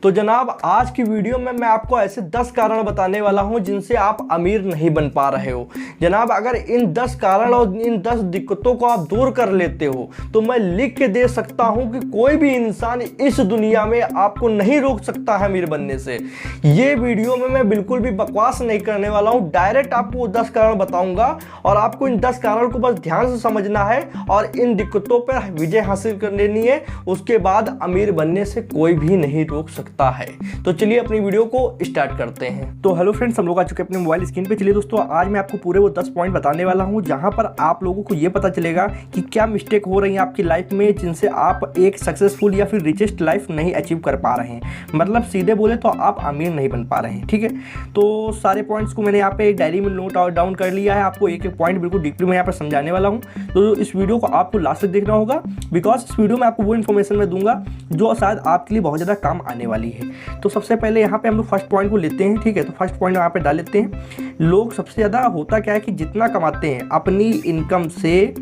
तो जनाब आज की वीडियो में मैं आपको ऐसे 10 कारण बताने वाला हूं जिनसे आप अमीर नहीं बन पा रहे हो। जनाब अगर इन 10 कारण और इन 10 दिक्कतों को आप दूर कर लेते हो तो मैं लिख के दे सकता हूं कि कोई भी इंसान इस दुनिया में आपको नहीं रोक सकता है अमीर बनने से। ये वीडियो में मैं बिल्कुल भी बकवास नहीं करने वाला हूं, डायरेक्ट आपको 10 कारण बताऊंगा और आपको इन 10 कारण को बस ध्यान से समझना है और इन दिक्कतों पर विजय हासिल कर लेनी है। उसके बाद अमीर बनने से कोई भी नहीं रोक सकता है। तो चलिए अपनी वीडियो को स्टार्ट करते हैं। तो हेलो फ्रेंड्स, हम लोग आ चुके हैं अपने मोबाइल स्क्रीन पे। चलिए दोस्तों, आज मैं आपको पूरे वो 10 पॉइंट बताने वाला हूं जहां पर आप लोगों को ये पता चलेगा कि क्या मिस्टेक हो रही है आपकी लाइफ में जिनसे आप एक सक्सेसफुल या फिर रिचेस्ट लाइफ नहीं अचीव कर पा रहे हैं। मतलब सीधे बोले तो आप अमीर नहीं बन पा रहे हैं। ठीक है, तो सारे पॉइंट्स को मैंने यहाँ पे एक डायरी में नोट डाउन कर लिया है। आपको एक एक पॉइंट बिल्कुल डीपली मैं यहाँ पर समझाने वाला हूँ। तो इस वीडियो को आपको लास्ट तक देखना होगा, बिकॉज इस वीडियो में आपको वो इन्फॉर्मेशन मैं दूंगा जो शायद आपके लिए बहुत ज़्यादा काम आने वाली है। तो सबसे पहले यहाँ पे हम लोग फर्स्ट पॉइंट को लेते हैं। ठीक है, तो फर्स्ट पॉइंट यहाँ पे डाल लेते हैं। लोग सबसे ज़्यादा होता क्या है कि जितना कमाते हैं अपनी इनकम से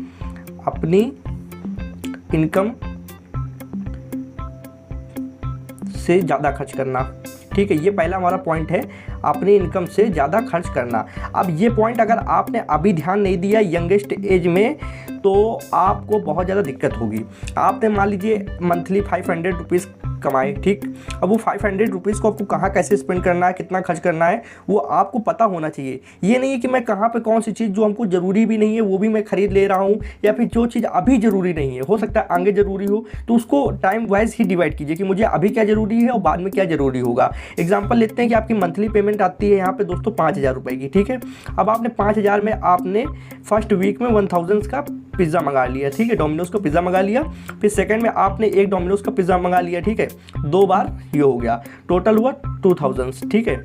ज़्यादा खर्च करना। ठीक है, ये पहला हमारा पॉइंट है, अपनी इनकम से ज़्यादा खर्च करना। अब ये पॉइंट अगर आपने अभी ध्यान नहीं दिया यंगेस्ट एज में तो आपको बहुत ज़्यादा दिक्कत होगी। आपने मान लीजिए मंथली 500 रुपीज़ कमाए, ठीक। अब वो 500 रुपीज़ को आपको कहाँ कैसे स्पेंड करना है, कितना खर्च करना है, वो आपको पता होना चाहिए। ये नहीं है कि मैं कहाँ पे कौन सी चीज़ जो हमको ज़रूरी भी नहीं है वो भी मैं ख़रीद ले रहा हूँ, या फिर जो चीज़ अभी ज़रूरी नहीं है हो सकता है आगे ज़रूरी हो, तो उसको टाइम वाइज ही डिवाइड कीजिए कि मुझे अभी क्या ज़रूरी है और बाद में क्या ज़रूरी होगा। एग्जाम्पल लेते हैं कि आपकी मंथली पेमेंट आती है यहाँ पर दोस्तों 5000 रुपये की। ठीक है, अब आपने 5000 में आपने फर्स्ट वीक में 1000 का पिज़्ज़ा मंगा लिया। ठीक है, डोमिनोज का पिज़्ज़ा मंगा लिया। फिर सेकंड में आपने एक डोमिनोज का पिज़्ज़ा मंगा लिया। ठीक है, 2 बार ये हो गया, टोटल हुआ 2000। ठीक है,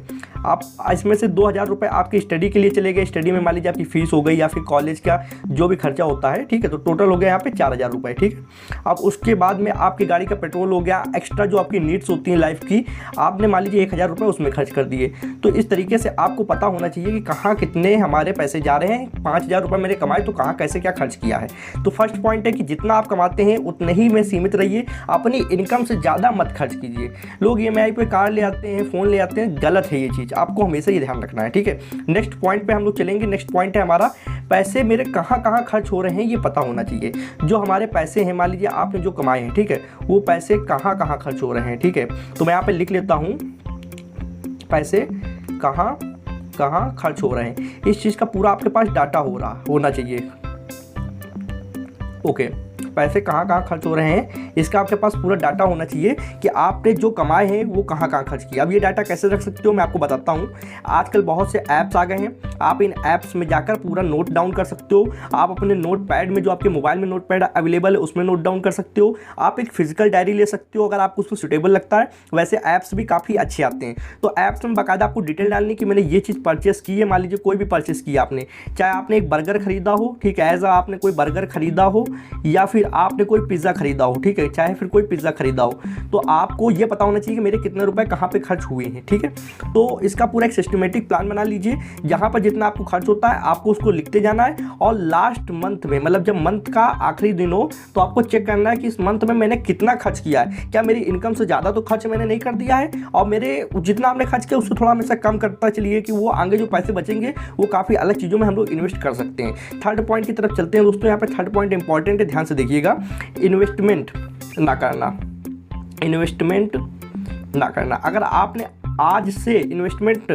आप इसमें से 2000 रुपये आपकी स्टडी के लिए चले गए। स्टडी में मान लीजिए आपकी फ़ीस हो गई या फिर कॉलेज का जो भी खर्चा होता है। ठीक है, तो टोटल हो गया यहाँ पे 4000 रुपये। ठीक है, अब उसके बाद में आपकी गाड़ी का पेट्रोल हो गया, एक्स्ट्रा जो आपकी नीड्स होती हैं लाइफ की, आपने मान लीजिए 1000 रुपये उसमें खर्च कर दिए। तो इस तरीके से आपको पता होना चाहिए कि कहाँ कितने हमारे पैसे जा रहे हैं। 5000 रुपये मैंने कमाए तो कहाँ कैसे क्या खर्च किया है। तो फर्स्ट पॉइंट है कि जितना आप कमाते हैं उतने ही में सीमित रहिए, अपनी इनकम से ज़्यादा मत खर्च कीजिए। लोग EMI पे कार ले आते हैं, फ़ोन ले आते हैं, गलत है ये चीज़, आपको हमेशा ये ध्यान रखना है। ठीक है, नेक्स्ट पॉइंट पे हम लोग चलेंगे। नेक्स्ट पॉइंट है हमारा पैसे मेरे कहाँ कहाँ खर्च हो रहे हैं ये पता होना चाहिए। जो हमारे पैसे हैं मान लीजिए आपने जो कमाए हैं, ठीक है, वो पैसे कहाँ कहाँ खर्च हो रहे हैं। ठीक है, तो मैं यहाँ पे लिख लेता हूँ पैसे कहाँ कहाँ खर्च हो रहे हैं। इस चीज़ का पूरा आपके पास डाटा होना चाहिए। ओके, पैसे कहाँ कहाँ खर्च हो रहे हैं इसका आपके पास पूरा डाटा होना चाहिए कि आपने जो कमाए हैं वो कहाँ कहाँ खर्च किया। अब ये डाटा कैसे रख सकते हो मैं आपको बताता हूँ। आजकल बहुत से ऐप्स आ गए हैं, आप इन ऐप्स में जाकर पूरा नोट डाउन कर सकते हो। आप अपने नोट पैड में, जो आपके मोबाइल में नोट पैड अवेलेबल है उसमें नोट डाउन कर सकते हो। आप एक फिजिकल डायरी ले सकते हो अगर आपको उसको सूटेबल लगता है। वैसे ऐप्स भी काफ़ी अच्छे आते हैं। तो ऐप्स में बाकायदा आपको डिटेल डालनी कि मैंने ये चीज़ परचेस की है। मान लीजिए कोई भी परचेस किया आपने, चाहे आपने एक बर्गर खरीदा हो, ठीक है, एज आपने कोई बर्गर खरीदा हो या फिर आपने कोई पिज़्ज़ा खरीदा हो, ठीक है, चाहे फिर कोई पिज़्ज़ा खरीदा हो, तो आपको ये पता होना चाहिए कि मेरे कितने रुपए कहाँ पे खर्च हुए हैं। ठीक है, तो इसका पूरा एक सिस्टमेटिक प्लान बना लीजिए। जहाँ पर जितना आपको खर्च होता है आपको उसको लिखते जाना है और लास्ट मंथ में, मतलब जब मंथ का आखिरी दिन हो तो आपको चेक करना है कि इस मंथ में मैंने कितना खर्च किया है। क्या मेरी इनकम से ज़्यादा तो खर्च मैंने नहीं कर दिया है, और मेरे जितना आपने खर्च किया उससे थोड़ा हमेशा कम करता चलिए कि वो आगे जो पैसे बचेंगे वो काफ़ी अलग चीज़ों में हम लोग इन्वेस्ट कर सकते हैं। थर्ड पॉइंट की तरफ चलते हैं दोस्तों। यहाँ पर थर्ड पॉइंट इंपॉर्टेंट है, ध्यान से देखिएगा। इन्वेस्टमेंट ना करना। अगर आपने आज से इन्वेस्टमेंट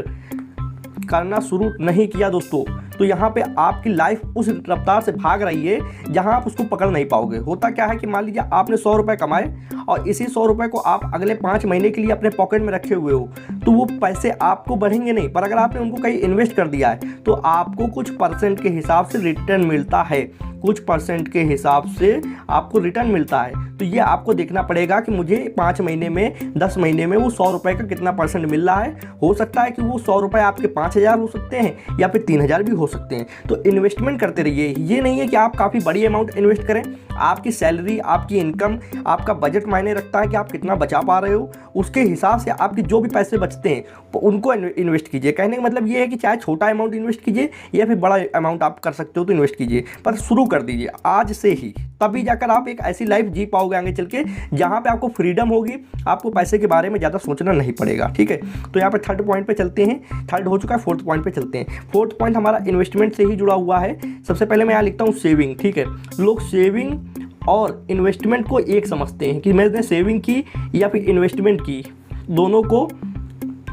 करना शुरू नहीं किया दोस्तों तो यहाँ पे आपकी लाइफ उस रफ्तार से भाग रही है जहाँ आप उसको पकड़ नहीं पाओगे। होता क्या है कि मान लीजिए आपने 100 रुपये कमाए और इसी 100 रुपये को आप अगले 5 महीने के लिए अपने पॉकेट में रखे हुए हो, तो वो पैसे आपको बढ़ेंगे नहीं। पर अगर आपने उनको कहीं इन्वेस्ट कर दिया है तो आपको कुछ परसेंट के हिसाब से रिटर्न मिलता है, कुछ परसेंट के हिसाब से आपको रिटर्न मिलता है। तो ये आपको देखना पड़ेगा कि मुझे 5 महीने में, 10 महीने में वो 100 रुपये का कितना परसेंट मिल रहा है। हो सकता है कि वो 100 रुपये आपके 5000 हो सकते हैं या फिर 3000 भी हो सकते हैं। तो इन्वेस्टमेंट करते रहिए। ये नहीं है कि आप काफ़ी बड़ी अमाउंट इन्वेस्ट करें। आपकी सैलरी, आपकी इनकम, आपका बजट मायने रखता है कि आप कितना बचा पा रहे हो। उसके हिसाब से आपके जो भी पैसे बचते हैं उनको इन्वेस्ट कीजिए। कहने का मतलब ये है कि चाहे छोटा अमाउंट इन्वेस्ट कीजिए या फिर बड़ा अमाउंट आप कर सकते हो तो इन्वेस्ट कीजिए, पर शुरू कर दीजिए आज से ही, तभी जाकर आप एक ऐसी लाइफ जी पाओगे आगे चल के जहाँ पे आपको फ्रीडम होगी, आपको पैसे के बारे में ज़्यादा सोचना नहीं पड़ेगा। ठीक है, तो यहाँ पे थर्ड पॉइंट पे चलते हैं। थर्ड हो चुका है, फोर्थ पॉइंट पे चलते हैं। फोर्थ पॉइंट हमारा इन्वेस्टमेंट से ही जुड़ा हुआ है। सबसे पहले मैं यहाँ लिखता हूँ सेविंग। ठीक है, लोग सेविंग और इन्वेस्टमेंट को एक समझते हैं कि मैंने सेविंग की या फिर इन्वेस्टमेंट की, दोनों को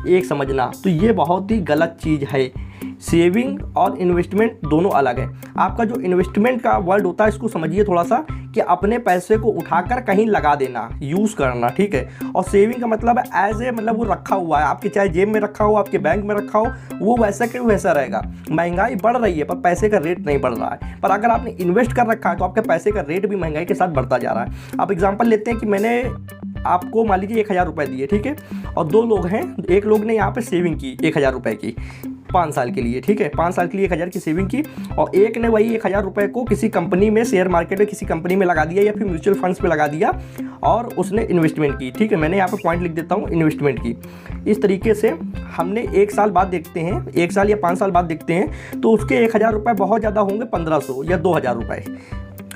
एक समझना, तो ये बहुत ही गलत चीज़ है। सेविंग और इन्वेस्टमेंट दोनों अलग है। आपका जो इन्वेस्टमेंट का वर्ड होता है इसको समझिए थोड़ा सा, कि अपने पैसे को उठाकर कहीं लगा देना, यूज़ करना। ठीक है, और सेविंग का मतलब है एज ए, मतलब वो रखा हुआ है आपके, चाहे जेब में रखा हो, आपके बैंक में रखा हो, वो वैसा के वैसा रहेगा। महंगाई बढ़ रही है पर पैसे का रेट नहीं बढ़ रहा है, पर अगर आपने इन्वेस्ट कर रखा है तो आपके पैसे का रेट भी महंगाई के साथ बढ़ता जा रहा है। आप एग्जाम्पल लेते हैं कि मैंने आपको मान लीजिए 1000 रुपये दिए, ठीक है, और 2 लोग हैं, एक लोग ने यहाँ पे सेविंग की 1000 रुपये की 5 साल के लिए। ठीक है, 5 साल के लिए 1000 की सेविंग की, और एक ने वही 1000 रुपये को किसी कंपनी में, शेयर मार्केट में किसी कंपनी में लगा दिया या फिर म्यूचुअल फंड्स में लगा दिया, और उसने इन्वेस्टमेंट की। ठीक है, मैंने यहाँ पे पॉइंट लिख देता हूँ, इन्वेस्टमेंट की। इस तरीके से हमने 1 साल बाद देखते हैं, 1 साल या 5 साल बाद देखते हैं, तो उसके 1000 रुपये बहुत ज़्यादा होंगे 1500 या 2000 रुपये।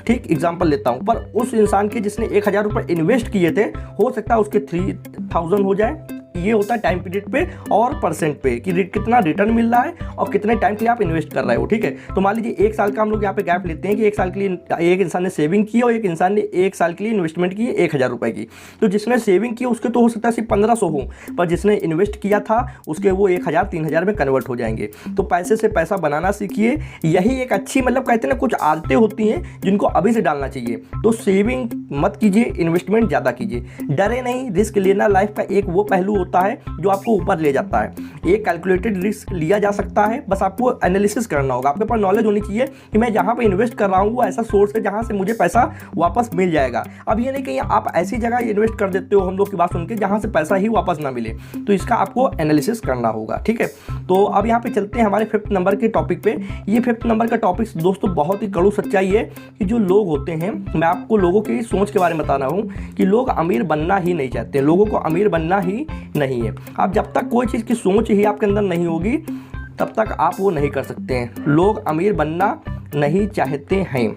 ठीक, एग्जाम्पल लेता हूँ, पर उस इंसान के जिसने 1000 रुपये इन्वेस्ट किए थे, हो सकता है उसके 3000 हो जाए। ये होता है टाइम पीरियड पे और परसेंट पे, कि कितना रिटर्न मिल रहा है और कितने टाइम के लिए आप इन्वेस्ट कर रहे हो। ठीक है, तो मान लीजिए 1 साल का हम लोग यहाँ पे गैप लेते हैं कि 1 साल के लिए एक इंसान ने सेविंग की और एक इंसान ने 1 साल के लिए इन्वेस्टमेंट की 1000 रुपये की। तो जिसने सेविंग की उसके तो हो सकता है सिर्फ 1500 हो, पर जिसने इन्वेस्ट किया था उसके वो 1000 3000 में कन्वर्ट हो जाएंगे। तो पैसे से पैसा बनाना सीखिए, यही एक अच्छी, मतलब कहते हैं ना, कुछ आदतें होती हैं जिनको अभी से डालना चाहिए। तो सेविंग मत कीजिए, इन्वेस्टमेंट ज़्यादा कीजिए। डरे नहीं, रिस्क लेना लाइफ का एक वो पहलू होता है जो आपको ऊपर ले जाता है। एक कैलकुलेटेड रिस्क लिया जा सकता है, बस आपको एनालिसिस करना होगा। आपके पास नॉलेज होनी चाहिए कि मैं जहाँ पे इन्वेस्ट कर रहा हूँ वो ऐसा सोर्स है जहाँ से मुझे पैसा वापस मिल जाएगा। अब ये नहीं कि आप ऐसी जगह इन्वेस्ट कर देते हो हम लोग की बात सुन के जहाँ से पैसा ही वापस ना मिले, तो इसका आपको एनालिसिस करना होगा। ठीक है, तो अब यहाँ पे चलते हैं हमारे 5th नंबर के टॉपिक पे। ये 5th नंबर का टॉपिक दोस्तों बहुत ही कड़ू सच्चाई है कि जो लोग होते हैं, मैं आपको लोगों की सोच के बारे में बता रहा हूँ कि लोग अमीर बनना ही नहीं चाहते, लोगों को अमीर बनना ही नहीं है। अब जब तक कोई चीज़ की सोच ही आपके अंदर नहीं होगी तब तक आप वो नहीं कर सकते हैं। लोग अमीर बनना नहीं चाहते हैं,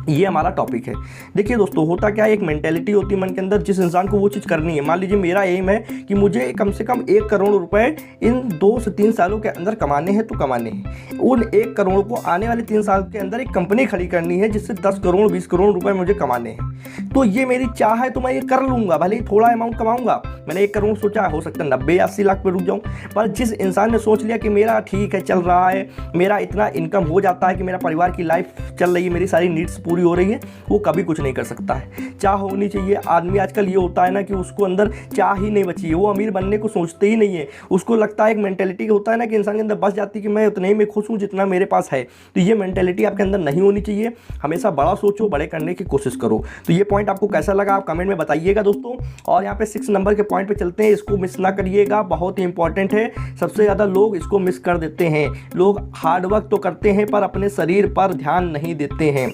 ये हमारा टॉपिक है। देखिए दोस्तों, होता क्या है, एक मेंटेलिटी होती है मन के अंदर, जिस इंसान को वो चीज़ करनी है। मान लीजिए मेरा एम है कि मुझे कम से कम 1 करोड़ रुपए इन 2 से 3 सालों के अंदर कमाने हैं, तो कमाने हैं। उन 1 करोड़ को आने वाले 3 साल के अंदर एक कंपनी खड़ी करनी है जिससे 10 करोड़ 20 करोड़ रुपए मुझे कमाने हैं। तो ये मेरी चाह है, तो मैं ये कर लूँगा, भले ही थोड़ा अमाउंट कमाऊँगा। मैंने 1 करोड़ सोचा, हो सकता है 90 या 80 लाख पे रुक जाऊँ। पर जिस इंसान ने सोच लिया कि मेरा ठीक है, चल रहा है, मेरा इतना इनकम हो जाता है कि मेरा परिवार की लाइफ चल रही है, मेरी सारी नीड्स पूरी हो रही है, वो कभी कुछ नहीं कर सकता है। चाह होनी चाहिए। आदमी आजकल ये होता है ना कि उसको अंदर चाह ही नहीं बची है, वो अमीर बनने को सोचते ही नहीं है। उसको लगता है, एक मेंटेलिटी होता है ना कि इंसान के अंदर बस जाती है कि मैं उतने ही में खुश हूँ जितना मेरे पास है। तो ये मेंटेलिटी आपके अंदर नहीं होनी चाहिए। हमेशा बड़ा सोचो, बड़े करने की कोशिश करो। तो ये पॉइंट आपको कैसा लगा आप कमेंट में बताइएगा दोस्तों। और यहाँ पे 6 नंबर के पॉइंट पे चलते हैं, इसको मिस ना करिएगा, बहुत ही इंपॉर्टेंट है। सबसे ज़्यादा लोग इसको मिस कर देते हैं। लोग हार्डवर्क तो करते हैं पर अपने शरीर पर ध्यान नहीं देते हैं।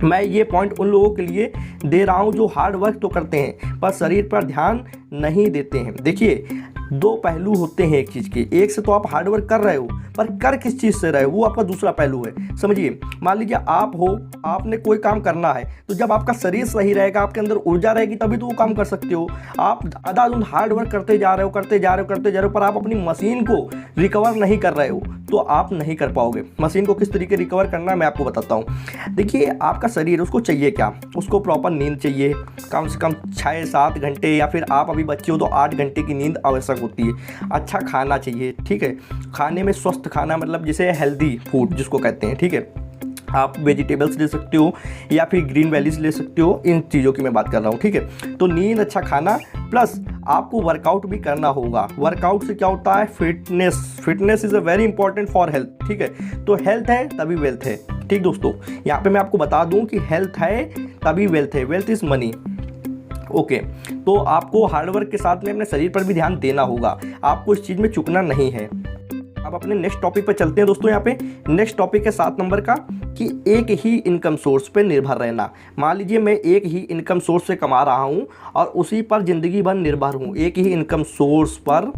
मैं ये पॉइंट उन लोगों के लिए दे रहा हूँ जो हार्ड वर्क तो करते हैं पर शरीर पर ध्यान नहीं देते हैं। देखिए, 2 पहलू होते हैं एक चीज़ के। एक से तो आप हार्ड वर्क कर रहे हो, पर कर किस चीज़ से रहे हो वो आपका दूसरा पहलू है। समझिए, मान लीजिए आप हो, आपने कोई काम करना है, तो जब आपका शरीर सही रहेगा, आपके अंदर ऊर्जा रहेगी, तभी तो वो काम कर सकते हो। आप अंधाधुंध हार्ड वर्क करते जा रहे हो, पर आप अपनी मशीन को रिकवर नहीं कर रहे हो, तो आप नहीं कर पाओगे। मशीन को किस तरीके रिकवर करना है मैं आपको बताता हूँ। देखिए, आपका शरीर, उसको चाहिए क्या? उसको प्रॉपर नींद चाहिए, कम से कम 6-7 घंटे, या फिर आप अभी बच्चे हो तो 8 घंटे की नींद आवश्यक होती है। अच्छा खाना चाहिए, ठीक है, खाने में स्वस्थ खाना, मतलब जिसे हेल्दी फूड जिसको कहते हैं, ठीक है। आप वेजिटेबल्स ले सकते हो या फिर ग्रीन वैलीज ले सकते हो, इन चीज़ों की मैं बात कर रहा हूँ, ठीक है। तो नींद, अच्छा खाना, प्लस आपको वर्कआउट भी करना होगा। वर्कआउट से क्या होता है? Fitness is a very important for health, ठीक है। तो हेल्थ है तभी वेल्थ है, ठीक दोस्तों। यहाँ पे मैं आपको बता दूँ कि हेल्थ है तभी वेल्थ है, वेल्थ इज़ मनी। ओके, तो आपको हार्डवर्क के साथ में अपने शरीर पर भी ध्यान देना होगा, आपको इस चीज़ में चूकना नहीं है। अब अपने नेक्स्ट टॉपिक पर चलते हैं दोस्तों। यहाँ पे नेक्स्ट टॉपिक है 7 नंबर का, कि एक ही इनकम सोर्स पे निर्भर रहना। मान लीजिए मैं एक ही इनकम सोर्स से कमा रहा हूँ और उसी पर ज़िंदगी भर निर्भर हूँ। एक ही इनकम सोर्स पर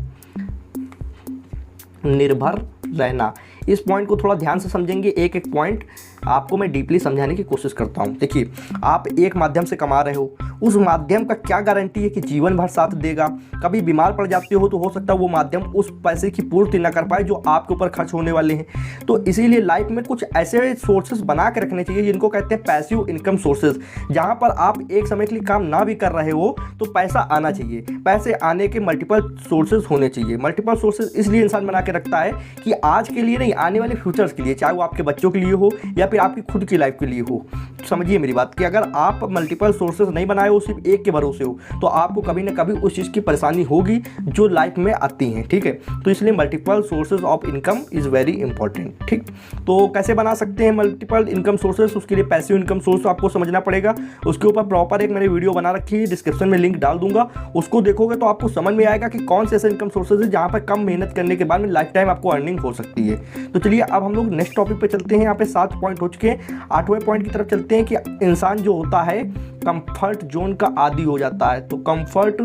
निर्भर रहना, इस पॉइंट को थोड़ा ध्यान से समझेंगे, एक एक पॉइंट आपको मैं डीपली समझाने की कोशिश करता हूँ। देखिए, आप एक माध्यम से कमा रहे हो, उस माध्यम का क्या गारंटी है कि जीवन भर साथ देगा। कभी बीमार पड़ जाते हो तो हो सकता है वो माध्यम उस पैसे की पूर्ति न कर पाए जो आपके ऊपर खर्च होने वाले हैं। तो इसीलिए लाइफ में कुछ ऐसे सोर्सेज बना के रखने चाहिए जिनको कहते हैं पैसिव इनकम सोर्सेज, जहाँ पर आप एक समय के लिए काम ना भी कर रहे हो तो पैसा आना चाहिए। पैसे आने के मल्टीपल सोर्सेज होने चाहिए। मल्टीपल सोर्सेज इसलिए इंसान बना के रखता है कि आज के लिए नहीं, आने वाले फ्यूचर्स के लिए, चाहे वो आपके बच्चों के लिए हो या फिर आपकी खुद की लाइफ के लिए हो। समझिए मेरी बात कि अगर आप मल्टीपल सोर्सेज नहीं बनाए हो, सिर्फ एक के भरोसे हो, तो आपको कभी ना कभी उस चीज़ की परेशानी होगी जो लाइफ में आती हैं। ठीक है, तो इसलिए multiple sources of income is very important. ठीक, तो कैसे बना सकते हैं मल्टीपल इनकम सोर्सेज? उसके लिए पैसिव इनकम सोर्स आपको समझना पड़ेगा। उसके ऊपर प्रॉपर एक मैंने वीडियो बना रखी है, डिस्क्रिप्शन में लिंक डाल दूंगा, उसको देखोगे तो आपको समझ में आएगा कि कौन से ऐसे इनकम सोर्सेज है जहाँ पर कम मेहनत करने के बाद में लाइफ टाइम आपको अर्निंग हो सकती है। तो चलिए अब हम लोग नेक्स्ट टॉपिक पे चलते हैं। यहाँ पे 7 पॉइंट हो चुके हैं, 8वें पॉइंट की तरफ चलते हैं कि इंसान जो होता है कंफर्ट जोन का आदी हो जाता है। तो कंफर्ट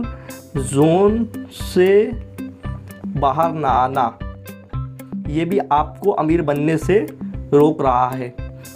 जोन से बाहर ना आना, ये भी आपको अमीर बनने से रोक रहा है।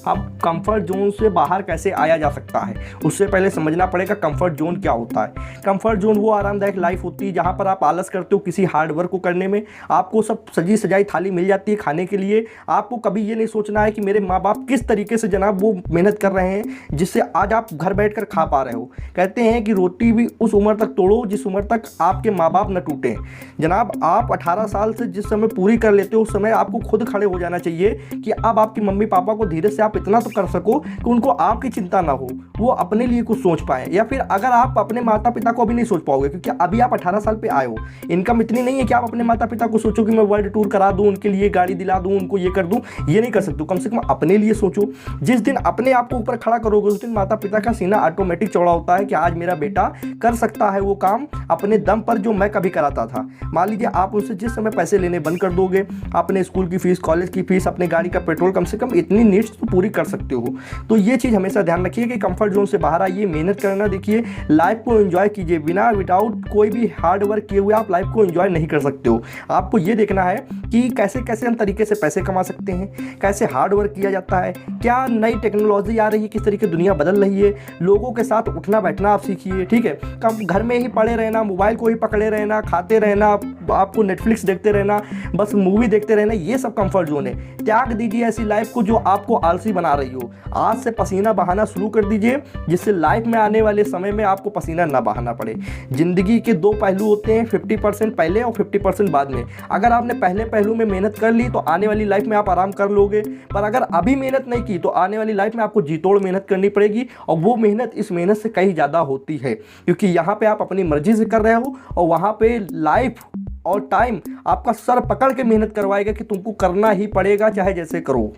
अब कंफर्ट जोन से बाहर कैसे आया जा सकता है, उससे पहले समझना पड़ेगा कंफर्ट जोन क्या होता है। कंफर्ट जोन वो आरामदायक लाइफ होती है जहाँ पर आप आलस करते हो किसी हार्ड वर्क को करने में, आपको सब सजी सजाई थाली मिल जाती है खाने के लिए। आपको कभी ये नहीं सोचना है कि मेरे माँ बाप किस तरीके से जनाब वो मेहनत कर रहे हैं जिससे आज आप घर बैठ कर खा पा रहे हो। कहते हैं कि रोटी भी उस उम्र तक तोड़ो जिस उम्र तक आपके माँ बाप न टूटें। जनाब आप 18 साल से जिस समय पूरी कर लेते हो उस समय आपको खुद खड़े हो जाना चाहिए कि अब आपकी मम्मी पापा को धीरे से आप इतना तो कर सको कि उनको आपकी चिंता ना हो, वो अपने लिए कुछ सोच पाए। या फिर अगर आप अपने माता पिता को अभी नहीं सोच पाओगे क्योंकि अभी आप 18 साल पे आए हो, इनकम इतनी नहीं है कि आप अपने माता पिता को सोचो कि मैं वर्ल्ड टूर करा दूं, उनके लिए गाड़ी दिला दूं, उनको ये कर दूं, ये नहीं कर सकते। कम से कम अपने लिए सोचो। जिस दिन अपने आप को ऊपर खड़ा करोगे उस दिन माता पिता का सीना ऑटोमेटिक चौड़ा होता है कि आज मेरा बेटा कर सकता है वो काम अपने दम पर जो मैं कभी कराता था। मान लीजिए आप उनसे जिस समय पैसे लेने बंद कर दोगे, अपने स्कूल की फीस, कॉलेज की फीस, अपने गाड़ी का पेट्रोल, कम से कम इतनी नीड्स तो पूरी कर सकते हो। तो ये चीज़ हमेशा ध्यान रखिए कि कंफर्ट जोन से बाहर आइए, मेहनत करना, देखिए लाइफ को एंजॉय कीजिए। बिना विदाउट कोई भी हार्ड वर्क किए हुए आप लाइफ को एंजॉय नहीं कर सकते हो। आपको ये देखना है कि कैसे कैसे हम तरीके से पैसे कमा सकते हैं, कैसे हार्ड वर्क किया जाता है, क्या नई टेक्नोलॉजी आ रही है, किस तरीके दुनिया बदल रही है। लोगों के साथ उठना बैठना आप सीखिए। ठीक है, कम घर में ही पड़े रहना, मोबाइल को ही पकड़े रहना, खाते रहना, आपको नेटफ्लिक्स देखते रहना, बस मूवी देखते रहना, ये सब कंफर्ट जोन है। त्याग दीजिए ऐसी लाइफ को जो आपको आलसी बना रही हो। आज से पसीना बहाना शुरू कर दीजिए जिससे लाइफ में आने वाले समय में आपको पसीना ना बहाना पड़े। जिंदगी के 2 पहलू होते हैं, 50% पहले और 50% बाद में। अगर आपने पहले पहलू में मेहनत कर ली तो आने वाली लाइफ में आप आराम कर लोगे, पर अगर अभी मेहनत नहीं की तो आने वाली लाइफ में आपको जी तोड़ मेहनत करनी पड़ेगी। और वो मेहनत इस मेहनत से कहीं ज़्यादा होती है क्योंकि यहाँ पे आप अपनी मर्जी से कर रहे हो और वहाँ पे लाइफ और टाइम आपका सर पकड़ के मेहनत करवाएगा कि तुमको करना ही पड़ेगा चाहे जैसे करो।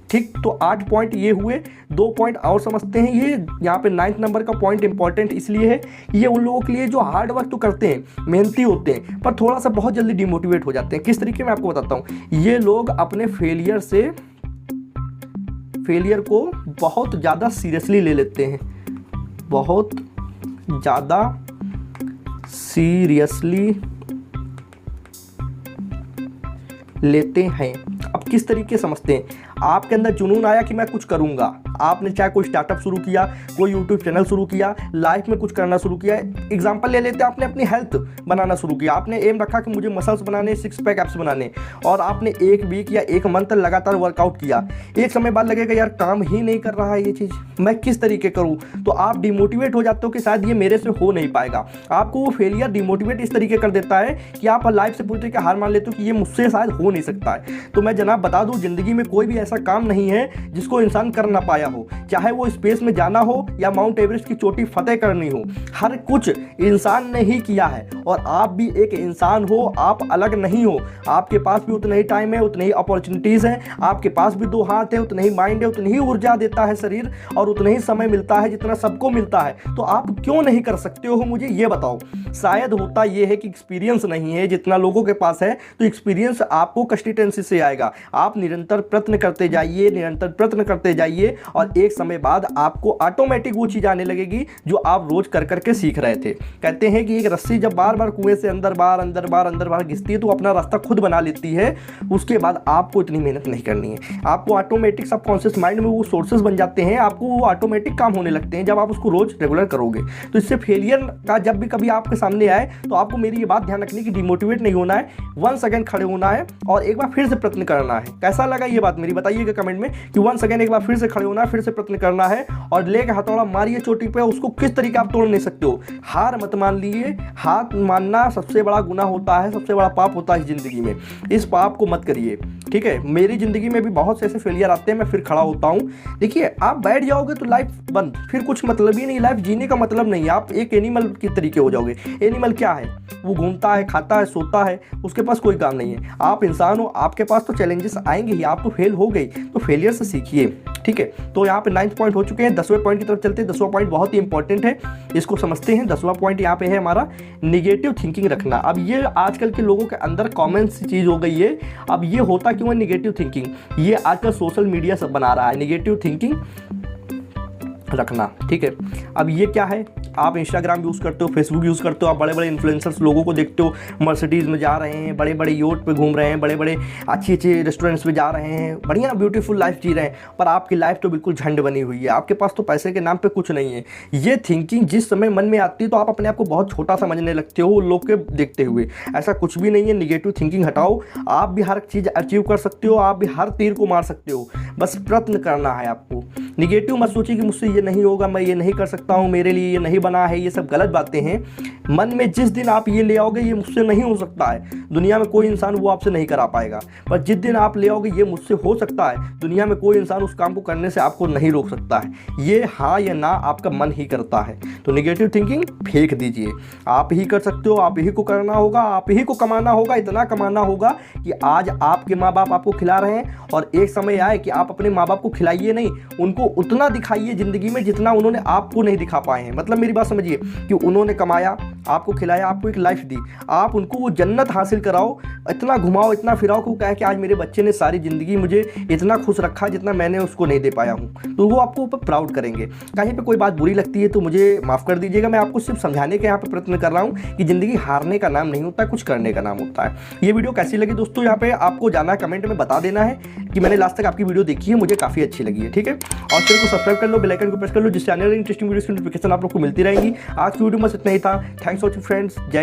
ठीक, तो 8 पॉइंट ये हुए। 2 पॉइंट और समझते हैं। ये यहाँ पे 9th नंबर का पॉइंट इंपॉर्टेंट इसलिए है, ये उन लोगों के लिए जो हार्ड वर्क तो करते हैं, मेहनती होते हैं, पर थोड़ा सा बहुत जल्दी डिमोटिवेट हो जाते हैं। किस तरीके में आपको बताता हूँ। ये लोग अपने फेलियर को बहुत ज़्यादा सीरियसली ले लेते हैं, बहुत ज़्यादा सीरियसली लेते हैं। अब किस तरीके समझते हैं, आपके अंदर जुनून आया कि मैं कुछ करूंगा, आपने चाहे कोई स्टार्टअप शुरू किया, कोई यूट्यूब चैनल शुरू किया, लाइफ में कुछ करना शुरू किया। एग्जांपल ले लेते हैं, आपने अपनी हेल्थ बनाना शुरू किया, आपने एम रखा कि मुझे मसल्स बनाने, 6 पैक एप्स बनाने, और आपने 1 वीक या 1 मंथ लगातार वर्कआउट किया। एक समय बाद लगेगा यार काम ही नहीं कर रहा है ये चीज़, मैं किस तरीके करूँ, तो आप डिमोटिवेट हो जाते हो कि शायद ये मेरे से हो नहीं पाएगा। आपको वो फेलियर डिमोटिवेट इस तरीके कर देता है कि आप लाइफ से पूरी तरीके हार मान लेते हो कि ये मुझसे शायद हो नहीं सकता है। तो मैं जनाब बता दूं, जिंदगी में कोई भी ऐसा काम नहीं है जिसको इंसान कर ना पाया हो, चाहे वो स्पेस में जाना हो या माउंट एवरेस्ट की चोटी फतेह करनी हो। हर कुछ इंसान ने ही किया है और आप भी एक इंसान हो, आप अलग नहीं हो। आपके पास भी उतना ही टाइम है, उतनी ही अपॉर्चुनिटीज़ हैं, आपके पास भी 2 हाथ है, उतनी ही माइंड है, उतनी ही ऊर्जा देता है शरीर, और उतना ही समय मिलता है जितना सबको मिलता है। तो आप क्यों नहीं कर सकते हो, मुझे ये बताओ। शायद होता ये है कि एक्सपीरियंस नहीं है जितना लोगों के पास है, तो एक्सपीरियंस आपको कंसिस्टेंसी से आएगा। आप निरंतर प्रयत्न करते जाइए, निरंतर प्रयत्न करते जाइए और एक समय बाद आपको ऑटोमेटिक वो चीज़ आने लगेगी जो आप रोज कर करके सीख रहे थे। कहते हैं कि एक रस्सी जब बार बार कुएं से अंदर बार घिसती है तो अपना रास्ता खुद बना लेती है। उसके बाद आपको इतनी मेहनत नहीं करनी है, आपको ऑटोमेटिक सबकॉन्शियस माइंड में वो सोर्सेज बन जाते हैं, आपको वो ऑटोमेटिक काम होने लगते हैं जब आप उसको रोज रेगुलर करोगे। तो इससे फेलियर का जब भी कभी आपके सामने आए तो आपको मेरी ये बात ध्यान रखनी कि डिमोटिवेट नहीं होना है, 1 सेकंड खड़े होना है और एक बार फिर से प्रयत्न करना है। कैसा लगा ये बात मेरी बताइएगा कमेंट में कि 1 सेकंड एक बार फिर से खड़े होना है, फिर से प्रयत्न करना है और लेके हथौड़ा मारिए चोटी पे, उसको किस तरीके आप तोड़ नहीं सकते हो। हार मत मान लिए, हाथ मानना सबसे बड़ा गुनाह होता है, सबसे बड़ा पाप होता है जिंदगी में, इस पाप को मत करिए, ठीक है। मेरी जिंदगी में भी बहुत से ऐसे फेलियर आते हैं, मैं फिर खड़ा होता हूँ। देखिए आप बैठ जाओगे तो लाइफ बंद, फिर कुछ मतलब ही नहीं, लाइफ जीने का मतलब नहीं, आप एक एनिमल की तरीके हो जाओगे। एनिमल क्या है, वो घूमता है, खाता है, सोता है, उसके पास कोई काम नहीं है। आप इंसान हो, आपके पास तो चैलेंजेस आएंगे ही, आप तो फेल हो गई, तो फेलियर से सीखिए, ठीक है। तो यहाँ पे 9th पॉइंट हो चुके हैं, 10वें पॉइंट की तरफ चलते हैं। 10वां पॉइंट बहुत ही इंपॉर्टेंट है, इसको समझते हैं। 10वां पॉइंट यहाँ पे है हमारा निगेटिव थिंकिंग रखना। अब ये आजकल के लोगों के अंदर कॉमन सी चीज़ हो गई है। अब ये होता क्यों है निगेटिव थिंकिंग, ये आजकल सोशल मीडिया सब बना रहा है निगेटिव थिंकिंग रखना, ठीक है। अब ये क्या है, आप इंस्टाग्राम यूज़ करते हो, फेसबुक यूज़ करते हो, आप बड़े बड़े इन्फ्लुएंसर्स लोगों को देखते हो, मर्सिडीज़ में जा रहे हैं, बड़े बड़े योट पे घूम रहे हैं, बड़े बड़े अच्छी अच्छी रेस्टोरेंट्स में जा रहे हैं, बढ़िया ब्यूटीफुल लाइफ जी रहे हैं, पर आपकी लाइफ तो बिल्कुल झंड बनी हुई है, आपके पास तो पैसे के नाम पे कुछ नहीं है। ये थिंकिंग जिस समय मन में आती है तो आप अपने आप को बहुत छोटा समझने लगते हो लोग के देखते हुए। ऐसा कुछ भी नहीं है, निगेटिव थिंकिंग हटाओ, आप भी हर चीज़ अचीव कर सकते हो, आप भी हर तीर को मार सकते हो, बस प्रयत्न करना है आपको। निगेटिव मत सोचिए कि मुझसे ये नहीं होगा, मैं ये नहीं कर सकता हूँ, मेरे लिए ये नहीं बना है, ये सब गलत बातें हैं। मन में जिस दिन आप ये ले आओगे ये मुझसे नहीं हो सकता है, दुनिया में कोई इंसान वो आपसे नहीं करा पाएगा, पर जिस दिन आप ले आओगे ये मुझसे हो सकता है, दुनिया में कोई इंसान उस काम को करने से आपको नहीं रोक सकता है। ये हाँ या ना आपका मन ही करता है। तो निगेटिव थिंकिंग फेंक दीजिए, आप ही कर सकते हो, आप ही को करना होगा, आप ही को कमाना होगा, इतना कमाना होगा कि आज आपके माँ बाप आपको खिला रहे हैं और एक समय आए कि आप अपने माँ बाप को खिलाइए नहीं, उनको उतना दिखाइए ज़िंदगी में जितना उन्होंने आपको नहीं दिखा पाए हैं। मतलब मेरी बात समझिए कि उन्होंने कमाया, आपको खिलाया, आपको एक लाइफ दी, आप उनको वो जन्नत हासिल कराओ, इतना घुमाओ, इतना फिराओ को कहे कि आज मेरे बच्चे ने सारी ज़िंदगी मुझे इतना खुश रखा जितना मैंने उसको नहीं दे पाया हूँ, तो वो आपको ऊपर प्राउड करेंगे। कहीं पे कोई बात बुरी लगती है तो मुझे माफ़ कर दीजिएगा, मैं आपको सिर्फ समझाने के यहाँ पे प्रयत्न कर रहा हूँ कि ज़िंदगी हारने का नाम नहीं होता, कुछ करने का नाम होता है। ये वीडियो कैसी लगी दोस्तों, यहाँ पे आपको जाना है कमेंट में बता देना है कि मैंने लास्ट तक आपकी वीडियो देखी है, मुझे काफ़ी अच्छी लगी है, ठीक है। और चैनल को सब्सक्राइब कर लो, बेल आइकन को प्रेस कर लो, जिससे आने वाली इंटरेस्टिंग वीडियोस की नोटिफिकेशन आप लोग को मिलती रहेंगी। आज की वीडियो में इतना ही था। थैंक्स फॉर वॉचिंग फ्रेंड्स, जय